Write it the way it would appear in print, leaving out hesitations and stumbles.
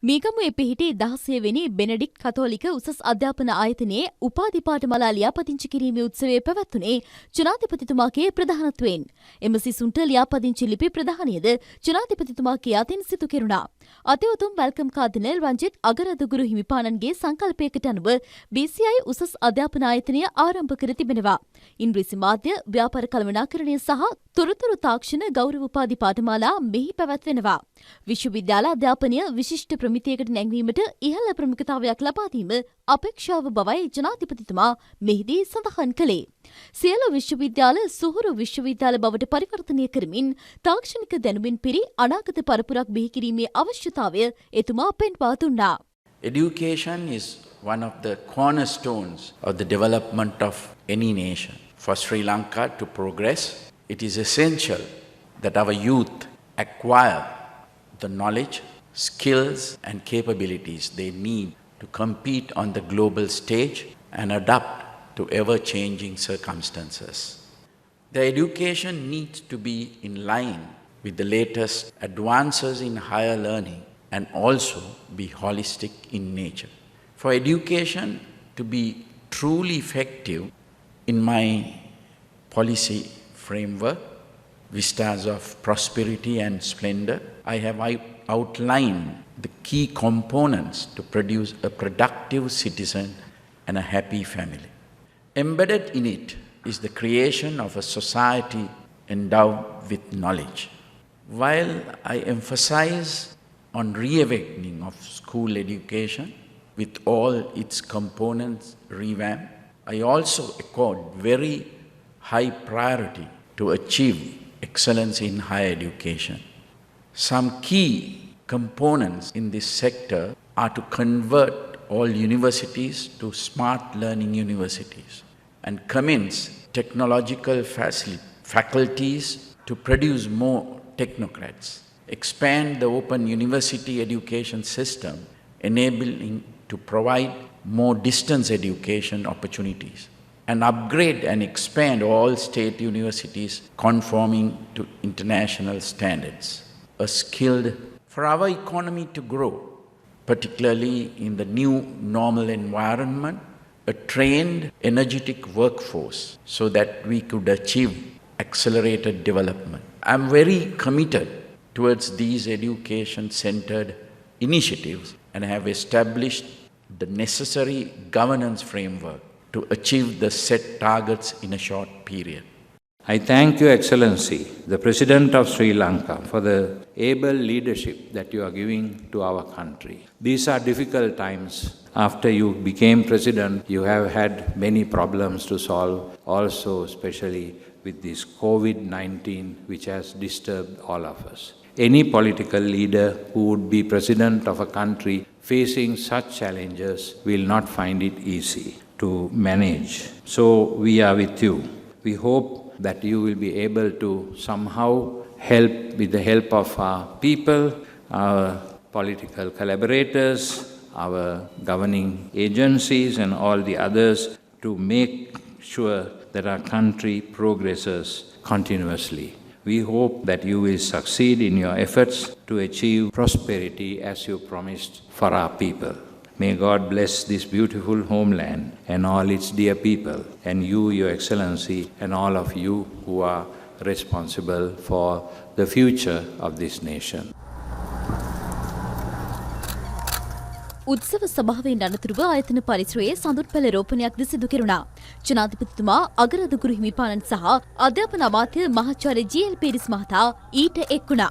මීගමුවේ පිහිටි 16 වෙනි බෙනඩික්ට් කතෝලික උසස් අධ්‍යාපන ආයතනයේ උපාධි පාඨමාලා ලියාපදිංචි කිරීමේ උත්සවය පැවැත්වුණේ ජනාධිපතිතුමාගේ ප්‍රධානත්වයෙන්. එම සිසුන්ට ලියාපදිංචි ලිපි ප්‍රදානයද ජනාධිපතිතුමාගේ අතින් සිදු කෙරුණා. අතිඋතුම් වැල්කම් කාදිනල් රංජිත් අගරදුගුරු හිමිපාණන්ගේ සංකල්පයකට අනුව BCI උසස් අධ්‍යාපන ආයතනය ආරම්භ කර තිබෙනවා. ඉංග්‍රීසි මාධ්‍ය, ව්‍යාපාර කළමනාකරණය සහ තොරතුරු තාක්ෂණ ගෞරව උපාධි පාඨමාලා මෙහි පැවැත්වෙනවා. විශ්වවිද්‍යාල අධ්‍යාපනය විශිෂ්ට ප්‍රමිතියකට නැංවීමට ඉහළ ප්‍රමුඛතාවයක් ලබා දීම අපේක්ෂාව බවයි ජනාධිපතිතුමා මෙහිදී සඳහන් කළේ. සියලු විශ්වවිද්‍යාල සුහුරු විශ්වවිද්‍යාල බවට පරිවර්තනය කරමින් තාක්ෂණික දැනුමින් පිරි අනාගත පරපුරක් බිහි කිරීමේ අවශ්‍යතාවය එතුමා පෙන්වා දුන්නා. Education is one of the cornerstones of the development of any nation. For Sri Lanka to progress, it is essential that our youth acquire the knowledge, skills and capabilities they need to compete on the global stage and adapt to ever-changing circumstances. Their education needs to be in line with the latest advances in higher learning and also be holistic in nature. For education to be truly effective in my policy framework, Vistas of Prosperity and Splendor, I have outlined the key components to produce a productive citizen and a happy family. Embedded in it is the creation of a society endowed with knowledge. While I emphasize on re-awakening of school education with all its components revamped, I also accord very high priority to achieve excellence in higher education. Some key components in this sector are to convert all universities to smart learning universities and commence technological faculties to produce more technocrats, expand the open university education system, enabling to provide more distance education opportunities, and upgrade and expand all state universities conforming to international standards. For our economy to grow, particularly in the new normal environment, a trained, energetic workforce so that we could achieve accelerated development. I'm very committed towards these education-centered initiatives and have established the necessary governance framework to achieve the set targets in a short period. I thank Your Excellency, the President of Sri Lanka, for the able leadership that you are giving to our country. These are difficult times. After you became President, you have had many problems to solve, also especially with this COVID-19 which has disturbed all of us. Any political leader who would be President of a country facing such challenges will not find it easy to manage. So we are with you. We hope that you will be able to somehow help with the help of our people, our political collaborators, our governing agencies and all the others to make sure that our country progresses continuously. We hope that you will succeed in your efforts to achieve prosperity as you promised for our people. May God bless this beautiful homeland and all its dear people, and you, Your Excellency, and all of you who are responsible for the future of this nation. උත්සව සභාවෙන් අනතුරුව ආයතන පරිසරයේ සඳුන්පැළ රෝපණයක්ද සිදු කෙරුණා. ජනාධිපතිතුමා අගරදුගුරු හිමිපාණන් සහ අධ්‍යාපන අමාත්‍ය මහාචාර්ය ජී.එල්. පීරිස් මහතා ඊට එක් වුණා.